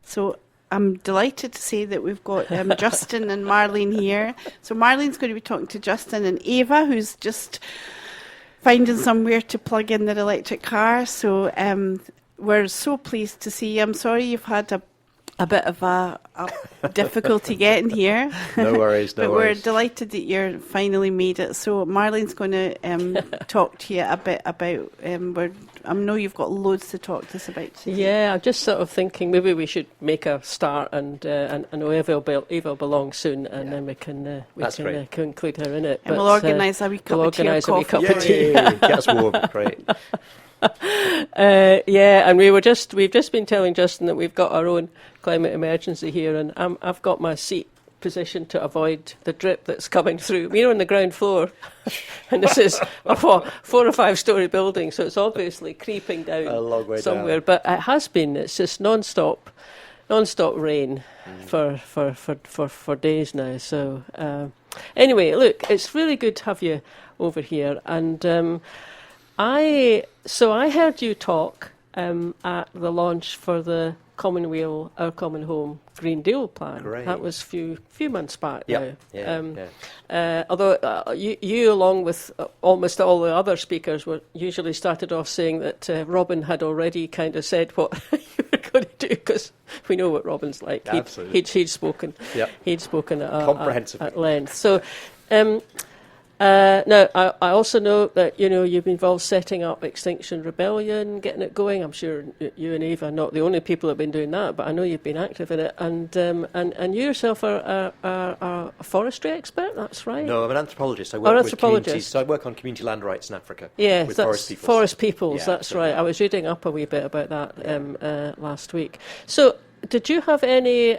So I'm delighted to say that we've got Justin and Marlene here. So Marlene's going to be talking to Justin and Ava, who's just finding somewhere to plug in their electric car. So we're so pleased to see you. I'm sorry you've had a bit of a difficulty getting here. No worries, no but worries. We're delighted that you're finally made it. So Marlene's going to talk to you a bit about, I know you've got loads to talk to us about today. Yeah, I'm just sort of thinking maybe we should make a start, and I know Eva will belong soon, and then we can include her in it. And we'll organise a wee cup of tea or coffee. Yay, get us warm, great. And we've just been telling Justin that we've got our own climate emergency here, and I've got my seat positioned to avoid the drip that's coming through. We're on the ground floor, and this is a 4 or 5 story building, so it's obviously creeping down a long way somewhere. Down. But it's just non-stop rain for days now. So anyway, look, it's really good to have you over here, and I heard you talk at the launch for the Commonweal, Our Common Home Green Deal plan. Great. That was a few months back Yep. now. Although you, along with almost all the other speakers, usually started off saying that Robin had already kind of said what you were going to do, because we know what Robin's like. Absolutely. He'd spoken. Yep. He'd spoken comprehensively at length. So. Now, I also know that you've been involved setting up Extinction Rebellion, getting it going. I'm sure you and Eva are not the only people who have been doing that, but I know you've been active in it. And you yourself are a forestry expert. That's right. No, I'm an anthropologist. I work with communities. So I work on community land rights in Africa. Yeah, with forest peoples. Yeah, that's absolutely. right. I was reading up a wee bit about that last week. So, did you have any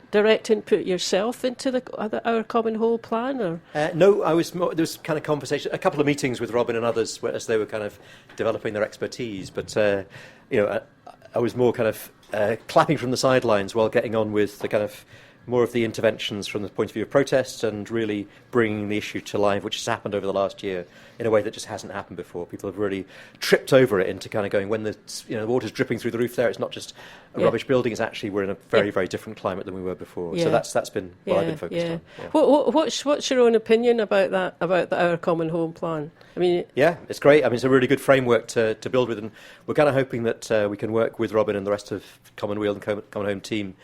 direct input yourself into Our Common Home plan? Or? No, there was kind of conversation, a couple of meetings with Robin and others as they were kind of developing their expertise. But I was more kind of clapping from the sidelines while getting on with the kind of more of the interventions from the point of view of protests and really bringing the issue to life, which has happened over the last year in a way that just hasn't happened before. People have really tripped over it into kind of going, when the water's dripping through the roof there, it's not just a rubbish building, it's actually we're in a very, very different climate than we were before. Yeah. So that's been what I've been focused on. Yeah. What's your own opinion about that, about Our Common Home plan? I mean, yeah, it's great. I mean, it's a really good framework to build with, and we're kind of hoping that we can work with Robin and the rest of Commonweal and Common Home team,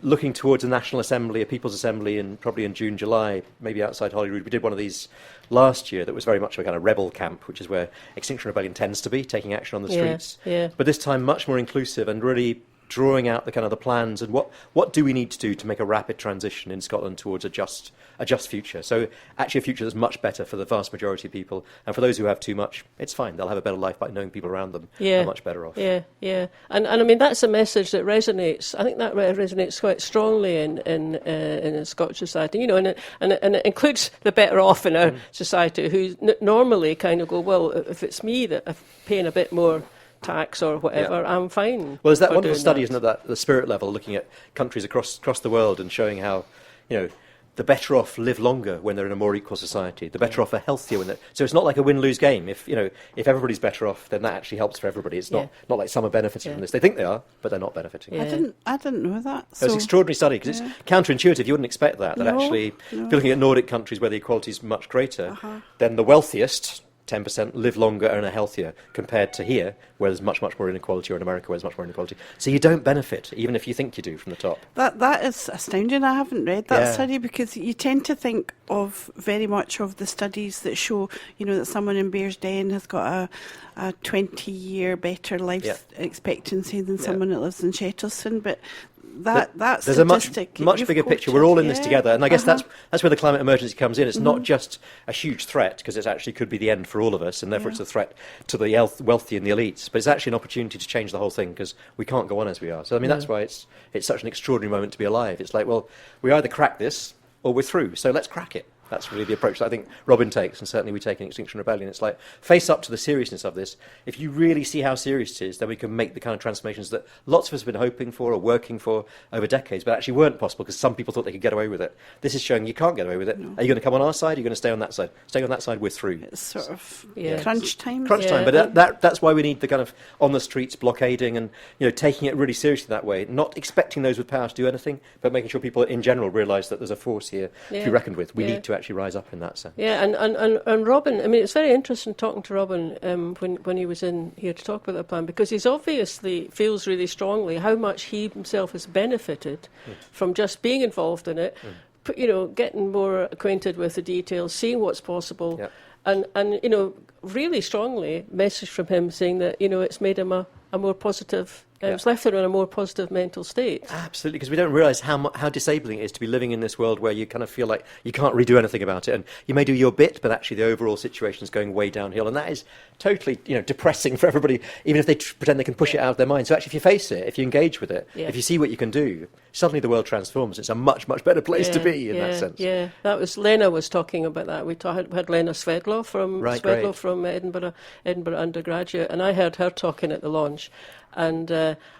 looking towards a National Assembly, a People's Assembly, probably in June, July, maybe outside Holyrood. We did one of these last year that was very much a kind of rebel camp, which is where Extinction Rebellion tends to be, taking action on the streets. Yeah. But this time much more inclusive and really drawing out the kind of the plans and what do we need to do to make a rapid transition in Scotland towards a just future. So actually a future that's much better for the vast majority of people, and for those who have too much, it's fine. They'll have a better life by knowing people around them are much better off. Yeah. And I mean, that's a message that resonates. I think that resonates quite strongly in Scottish society, and it includes the better off in our society who normally kind of go, well, if it's me that I'm paying a bit more tax or whatever, I'm fine. Well, there's that wonderful study, isn't it, that the spirit level, looking at countries across the world and showing how, the better off live longer when they're in a more equal society. The better off are healthier when they're... So it's not like a win-lose game. If everybody's better off, then that actually helps for everybody. It's not like some are benefiting from this. They think they are, but they're not benefiting. Yeah. I didn't know that. So it's an extraordinary study because it's counterintuitive. You wouldn't expect that. That actually, if you're looking at Nordic countries where the equality is much greater, then the wealthiest 10% live longer and are healthier compared to here, where there's much, much more inequality, or in America where there's much more inequality. So you don't benefit, even if you think you do from the top. That is astounding. I haven't read that study, because you tend to think of very much of the studies that show, that someone in Bearsden has got a 20-year better life expectancy than someone that lives in Shettleston, but that's there's a much bigger picture. We're all in this together, and I guess that's where the climate emergency comes in. It's not just a huge threat, because it actually could be the end for all of us, and therefore it's a threat to the wealthy and the elites. But it's actually an opportunity to change the whole thing, because we can't go on as we are. So I mean, that's why it's such an extraordinary moment to be alive. It's like, well, we either crack this or we're through. So let's crack it. That's really the approach that I think Robin takes, and certainly we take in Extinction Rebellion. It's like, face up to the seriousness of this. If you really see how serious it is, then we can make the kind of transformations that lots of us have been hoping for or working for over decades, but actually weren't possible because some people thought they could get away with it. This is showing you can't get away with it. No. Are you going to come on our side? Or are you going to stay on that side? Staying on that side, we're through. It's sort of crunch time. Crunch time, but that's why we need the kind of on the streets blockading and taking it really seriously that way, not expecting those with power to do anything, but making sure people in general realise that there's a force here to be reckoned with. We need to actually rise up in that sense. Yeah, and Robin, I mean, it's very interesting talking to Robin when he was in here to talk about the plan, because he's obviously feels really strongly how much he himself has benefited from just being involved in it, getting more acquainted with the details, seeing what's possible, and really strongly message from him saying that, it's made him a more positive. It's left them in a more positive mental state. Absolutely, because we don't realise how disabling it is to be living in this world where you kind of feel like you can't redo anything about it, and you may do your bit, but actually the overall situation is going way downhill, and that is totally depressing for everybody, even if they pretend they can push it out of their mind. So actually, if you face it, if you engage with it, if you see what you can do, suddenly the world transforms. It's a much, much better place to be in that sense. Yeah, that was Lena was talking about that. We had Lena Svedlow from Edinburgh undergraduate, and I heard her talking at the launch. And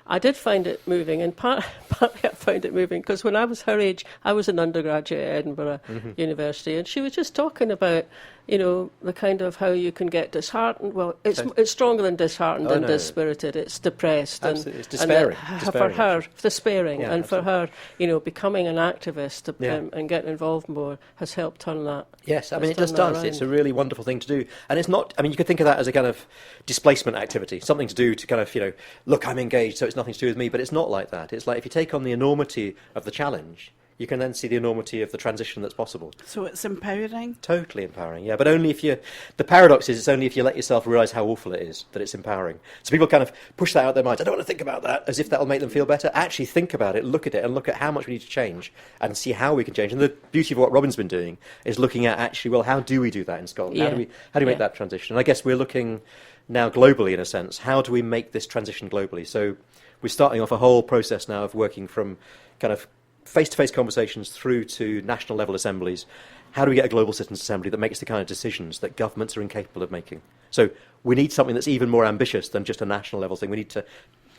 I did find it moving, and partly I found it moving because when I was her age, I was an undergraduate at Edinburgh University, and she was just talking about, the kind of how you can get disheartened. Well, it's stronger than disheartened and dispirited. It's depressed. Absolutely. It's despairing. For her, despairing, and for her, becoming an activist and getting involved more has helped turn that. Yes, I mean, it just does. Around. It's a really wonderful thing to do. And it's not, you could think of that as a kind of displacement activity, something to do to kind of, look, I'm engaged, so it's nothing to do with me. But it's not like that. It's like if you take on the enormity of the challenge, you can then see the enormity of the transition that's possible. So it's empowering? Totally empowering, yeah. But only if the paradox is, it's only if you let yourself realise how awful it is that it's empowering. So people kind of push that out of their minds. I don't want to think about that, as if that'll make them feel better. Actually think about it, look at it, and look at how much we need to change and see how we can change. And the beauty of what Robin's been doing is looking at actually, well, how do we do that in Scotland? How do we make that transition? And I guess we're looking now globally, in a sense. How do we make this transition globally? So we're starting off a whole process now of working from kind of face-to-face conversations through to national level assemblies. How do we get a global citizens' assembly that makes the kind of decisions that governments are incapable of making? So we need something that's even more ambitious than just a national level thing. We need to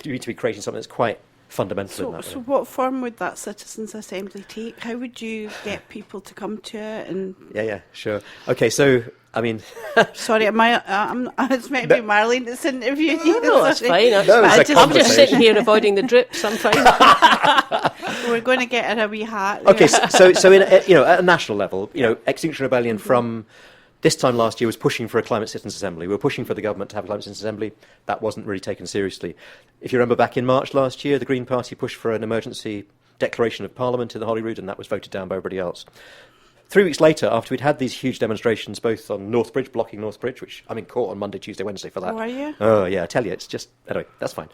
be creating something that's quite fundamental in that way. So what form would that citizens' assembly take? How would you get people to come to it? And Yeah, sure. Okay, so I mean, sorry, it's maybe Marlene that's interviewing you. No, that's fine. I'm just sitting here avoiding the drips. I'm fine. We're going to get in a wee hat. Okay, so in at a national level, Extinction Rebellion from this time last year was pushing for a climate citizens' assembly. We were pushing for the government to have a climate citizens' assembly. That wasn't really taken seriously. If you remember back in March last year, the Green Party pushed for an emergency declaration of Parliament in the Holyrood, and that was voted down by everybody else. 3 weeks later, after we'd had these huge demonstrations, both on Northbridge, blocking Northbridge, which I'm in court on Monday, Tuesday, Wednesday for that. Oh, are you? Oh, yeah, I tell you, it's just... Anyway, that's fine.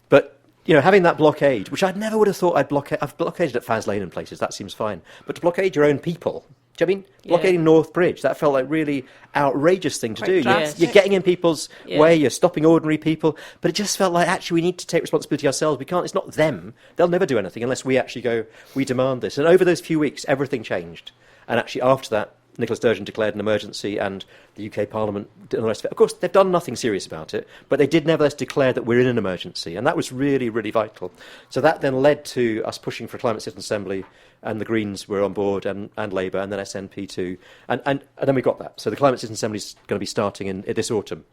But, having that blockade, which I never would have thought I've blockaded at Faz Lane and places, that seems fine. But to blockade your own people... Do you know what I mean? Blockading Northbridge, that felt like really outrageous thing to do. You're getting in people's way, you're stopping ordinary people, but it just felt like, actually, we need to take responsibility ourselves. We can't, it's not them. They'll never do anything unless we actually go, we demand this. And over those few weeks, everything changed. And actually, after that, Nicola Sturgeon declared an emergency, and the UK Parliament did the rest of it. Of course, they've done nothing serious about it, but they did nevertheless declare that we're in an emergency, and that was really, really vital. So that then led to us pushing for a Climate Citizens' Assembly, and the Greens were on board, and Labour, and then SNP too. And then we got that. So the Climate Citizens' Assembly is going to be starting in this autumn.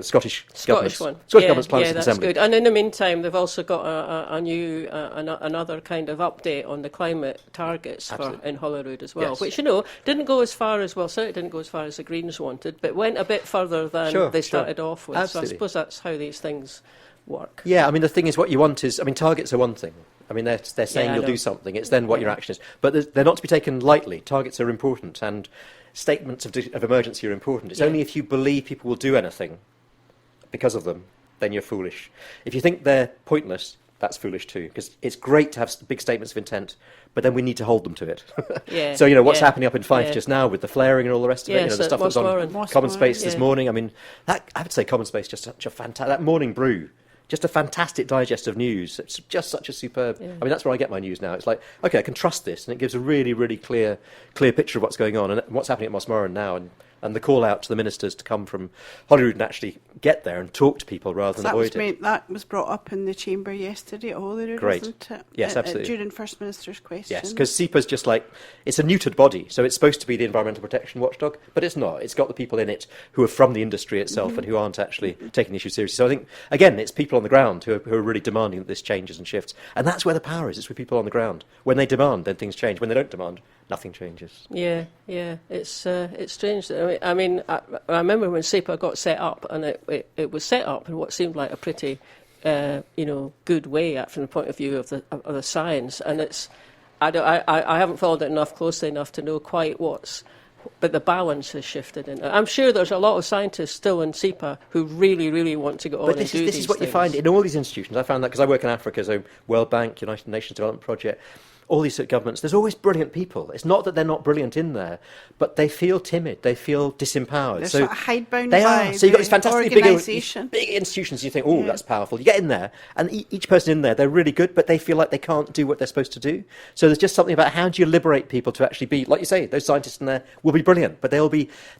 Scottish government's Climate Citizens' Assembly. That's good. And in the meantime, they've also got another kind of update on the climate targets in Holyrood as well, which didn't go as far as certainly didn't go as far as the Greens wanted, but went a bit further than they started off with. Absolutely. So I suppose that's how these things work. Yeah, I mean the thing is, what you want is, targets are one thing. I mean, they're saying you'll do something. It's then what your action is. But they're not to be taken lightly. Targets are important, and statements of emergency are important. It's only if you believe people will do anything because of them, then you're foolish. If you think they're pointless, that's foolish too, because it's great to have big statements of intent, but then we need to hold them to it. So, what's happening up in Fife just now with the flaring and all the rest of it, the stuff that was on Common Space this morning. I mean, I would say Common Space just such a fantastic... That morning brew just a fantastic digest of news. It's just such a superb... I mean, that's where I get my news now. It's like, OK, I can trust this, and it gives a really, really clear picture of what's going on and what's happening at Mossmoran now, and the call out to the ministers to come from Holyrood and actually get there and talk to people rather than avoid it. That was brought up in the chamber yesterday at Holyrood, Great. wasn't it? Yes, absolutely. During First Minister's question. Yes, because SEPA's just like, it's a neutered body, so it's supposed to be the environmental protection watchdog, but it's not. It's got the people in it who are from the industry itself and who aren't actually taking the issue seriously. So I think, again, it's people on the ground who are really demanding that this changes and shifts. And that's where the power is. It's with people on the ground. When they demand, then things change. When they don't demand, nothing changes. Yeah. It's strange. I mean, I remember when SEPA got set up, and it was set up in what seemed like a pretty, good way from the point of view of the science. And I haven't followed it closely enough to know quite but the balance has shifted. I'm sure there's a lot of scientists still in SEPA who really, really want to go on and do these things. This is what you find in all these institutions. I found that because I work in Africa, so World Bank, United Nations Development Project, all these governments, there's always brilliant people. It's not that they're not brilliant in there, but they feel timid, they feel disempowered. They're sort of hidebound they by are. So you've got these fantastic big institutions, you think, that's powerful. You get in there, and each person in there, they're really good, but they feel like they can't do what they're supposed to do. So there's just something about how do you liberate people to actually be, like you say, those scientists in there will be brilliant, but they know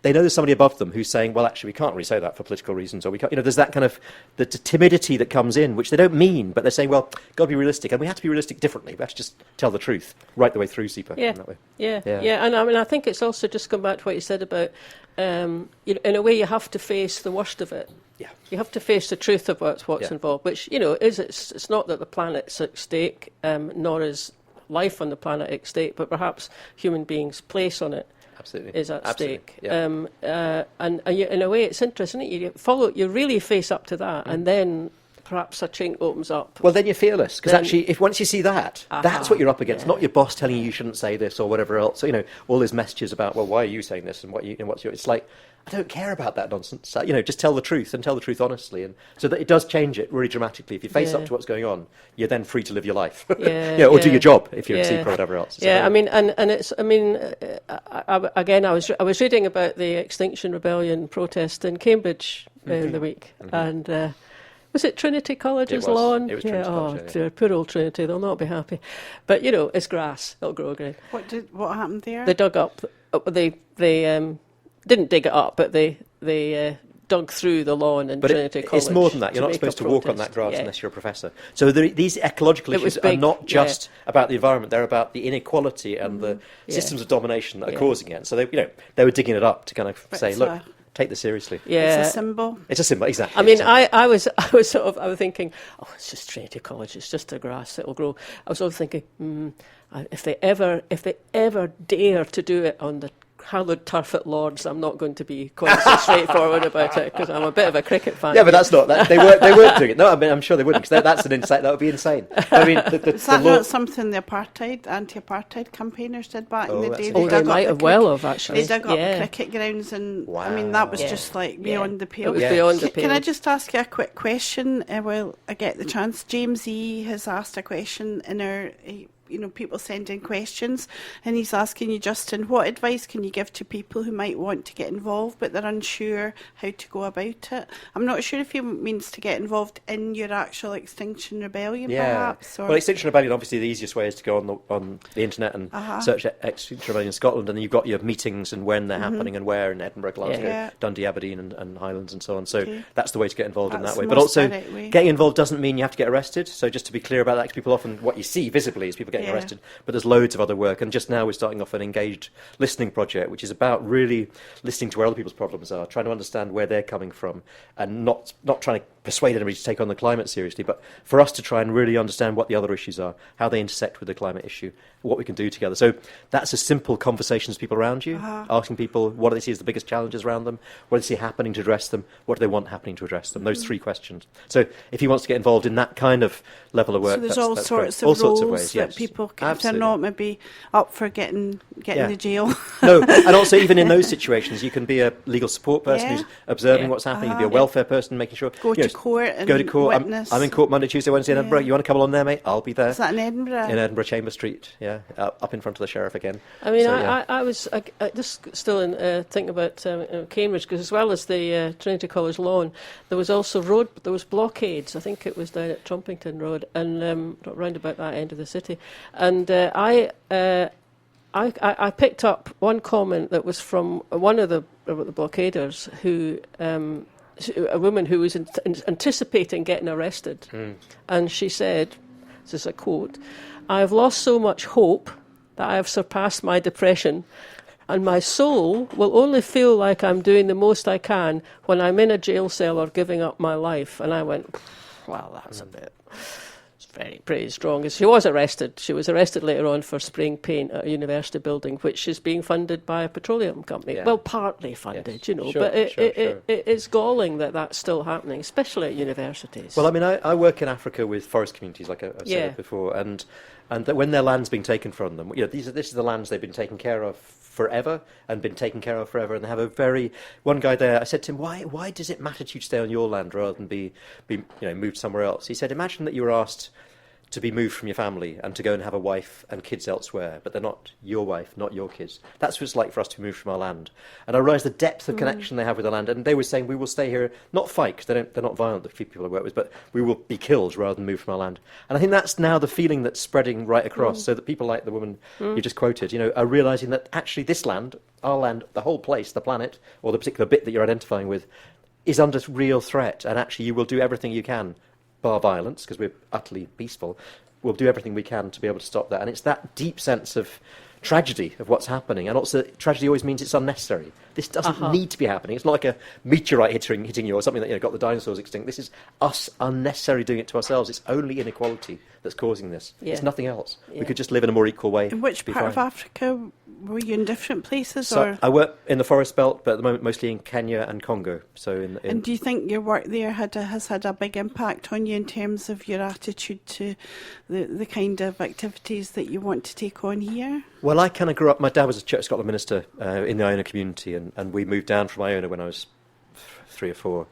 there's somebody above them who's saying, well, actually, we can't really say that for political reasons, or we can't, there's that kind of the timidity that comes in, which they don't mean, but they're saying, well, got to be realistic, and we have to be realistic differently. We have to just tell the truth right the way through SEPA. In that way. Yeah. And I mean, I think it's also just come back to what you said about, in a way, you have to face the worst of it. Yeah. You have to face the truth of what's involved, which it's not that the planet's at stake, nor is life on the planet at stake, but perhaps human beings' place on it. Absolutely. Is at stake. Yeah. And in a way, it's interesting. You really face up to that, and then perhaps a chink opens up. Well, then you're fearless, because actually, once you see that, that's what you're up against, not your boss telling you shouldn't say this or whatever else. So, all these messages about, well, why are you saying this and what's your... It's like, I don't care about that nonsense. Just tell the truth and tell the truth honestly, and so that it does change it really dramatically. If you face up to what's going on, you're then free to live your life, or do your job if you're a SEPA or whatever else. I mean, and it's. I mean, again, I was reading about the Extinction Rebellion protest in Cambridge the week, and. Was it Trinity College's lawn? It was Trinity College, dear, poor old Trinity, they'll not be happy. But, it's grass, it'll grow again. What happened there? They dug up, they didn't dig it up, but they dug through the lawn in Trinity College. It's more than that. You're not supposed to walk on that grass unless you're a professor. So these ecological issues are not just about the environment, they're about the inequality and the systems of domination that are causing it. So they were digging it up to kind of say, look, take this seriously. Yeah. It's a symbol. It's a symbol, exactly. I mean, I was thinking, it's just Trinity College, it's just a grass that will grow. I was sort of thinking, if they ever dare to do it on the hallowed turf at Lord's, I'm not going to be quite so straightforward about it, because I'm a bit of a cricket fan. Yeah, but that's not that. They weren't doing it. No, I mean, I'm sure they wouldn't, because that's an insight. That would be insane. I mean, is that not something the anti-apartheid campaigners did back in the day? They might have well have, actually. They dug up the cricket grounds, and I mean, that was just like beyond the pale. It was beyond the pale. Can I just ask you a quick question? While I get the chance, James E has asked a question in our. People send in questions, and he's asking you, Justin, what advice can you give to people who might want to get involved but they're unsure how to go about it? I'm not sure if he means to get involved in your actual Extinction Rebellion, perhaps. Or... Well, Extinction Rebellion, obviously the easiest way is to go on the internet and search Extinction Rebellion Scotland, and then you've got your meetings and when they're happening and where in Edinburgh, Glasgow, Dundee, Aberdeen and Highlands and so on. So that's the way to get involved in that way. But also, getting involved doesn't mean you have to get arrested. So just to be clear about that, because people often, what you see visibly is people getting arrested, but there's loads of other work, and just now we're starting off an engaged listening project, which is about really listening to where other people's problems are, trying to understand where they're coming from, and not trying to persuade anybody to take on the climate seriously, but for us to try and really understand what the other issues are, how they intersect with the climate issue, what we can do together. So that's a simple conversation with people around you, asking people what do they see as the biggest challenges around them, what do they see happening to address them, what do they want happening to address them, those three questions. So if he wants to get involved in that kind of level of work, so there's that's all sorts great. of roles ways, that people, if they're not maybe up for getting to jail. No, and also even in those situations, you can be a legal support person who's observing what's happening. You can be a welfare person, making sure go to court and go to court. witness. I'm in court Monday, Tuesday, Wednesday in Edinburgh. You want to come along there, mate? I'll be there. Is that in Edinburgh? In Edinburgh Chamber Street, yeah, up in front of the sheriff again. I mean, So, yeah. I was just still thinking about Cambridge, because as well as the Trinity College lawn, there was also there was blockades. I think it was down at Trumpington Road and round about that end of the city. And I picked up one comment that was from one of the blockaders who. A woman who was anticipating getting arrested. And she said, this is a quote, "I have lost so much hope that I have surpassed my depression, and my soul will only feel like I'm doing the most I can when I'm in a jail cell or giving up my life." And I went, well, that's a bit... pretty strong. She was arrested. She was arrested later on for spraying paint at a university building, which is being funded by a petroleum company. Yeah. Well, partly funded, Yes. but it's galling that that's still happening, especially at universities. Well, I mean, I work in Africa with forest communities, like I've Yeah. said before, and that when their land's been taken from them, this is the lands they've been taken care of forever and been taken care of forever, and they have one guy there, I said to him, why does it matter to you to stay on your land rather than be moved somewhere else? He said, imagine that you were asked to be moved from your family and to go and have a wife and kids elsewhere, but they're not your wife, not your kids. That's what it's like for us to move from our land. And I realised the depth of connection they have with the land, and they were saying, we will stay here, not fight, because they're not violent, the people I work with, but we will be killed rather than move from our land. And I think that's now the feeling that's spreading right across, so that people like the woman you just quoted, are realising that actually this land, our land, the whole place, the planet, or the particular bit that you're identifying with, is under real threat, and actually you will do everything you can, bar violence, because we're utterly peaceful, we'll do everything we can to be able to stop that. And it's that deep sense of tragedy of what's happening, and also tragedy always means it's unnecessary. This doesn't need to be happening. It's not like a meteorite hitting you or something that got the dinosaurs extinct. This is us unnecessarily doing it to ourselves. It's only inequality that's causing this. Yeah. It's nothing else. Yeah. We could just live in a more equal way. In which be part of fine. Africa were you in different places? So or? I work in the forest belt, but at the moment mostly in Kenya and Congo. So And do you think your work there has had a big impact on you in terms of your attitude to the kind of activities that you want to take on here? Well, I kind of grew up, my dad was a Church of Scotland minister in the Iona community, and we moved down from Iona when I was 3 or 4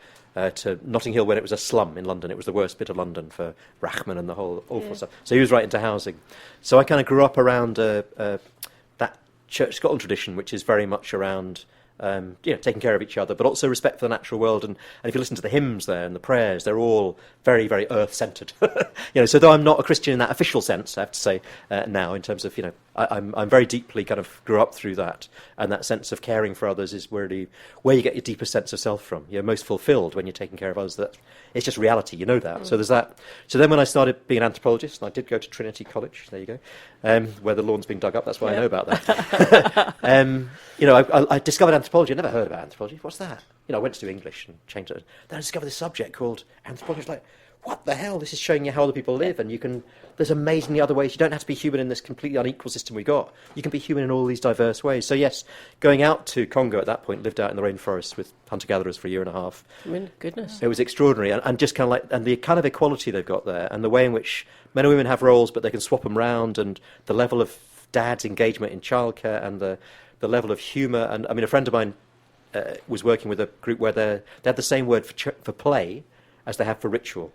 to Notting Hill when it was a slum in London. It was the worst bit of London for Rachman and the whole awful stuff. So he was right into housing. So I kind of grew up around that Church of Scotland tradition, which is very much around taking care of each other, but also respect for the natural world. And if you listen to the hymns there and the prayers, they're all very, very earth-centred. So though I'm not a Christian in that official sense, I have to say now, in terms of, I'm very deeply kind of grew up through that, and that sense of caring for others is really where you get your deepest sense of self from. You're most fulfilled when you're taking care of others. That it's just reality, you know that. So there's that. So then when I started being an anthropologist, and I did go to Trinity College, there you go, where the lawn's being dug up, that's why I know about that. I discovered anthropology. I never heard about anthropology. What's that? I went to do English and changed it. Then I discovered this subject called anthropology. It's like, what the hell? This is showing you how other people live, and there's amazingly other ways. You don't have to be human in this completely unequal system we got. You can be human in all these diverse ways. So yes, going out to Congo at that point, lived out in the rainforest with hunter-gatherers for a year and a half. I mean, goodness. It was extraordinary, and just kind of like, and the kind of equality they've got there, and the way in which men and women have roles, but they can swap them round, and the level of dad's engagement in childcare, and the level of humour. And I mean, a friend of mine was working with a group where they had the same word for play as they have for ritual.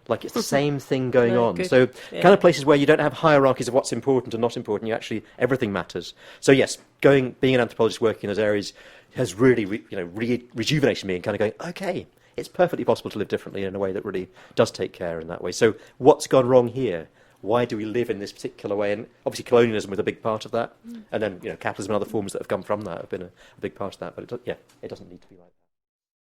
Like it's the same thing going Very on. good. So Yeah. kind of places where you don't have hierarchies of what's important and not important. Everything matters. So yes, being an anthropologist working in those areas has really rejuvenated me and kind of going, okay, it's perfectly possible to live differently in a way that really does take care in that way. So what's gone wrong here? Why do we live in this particular way? And obviously colonialism was a big part of that. And then capitalism and other forms that have come from that have been a big part of that. But it doesn't need to be like that.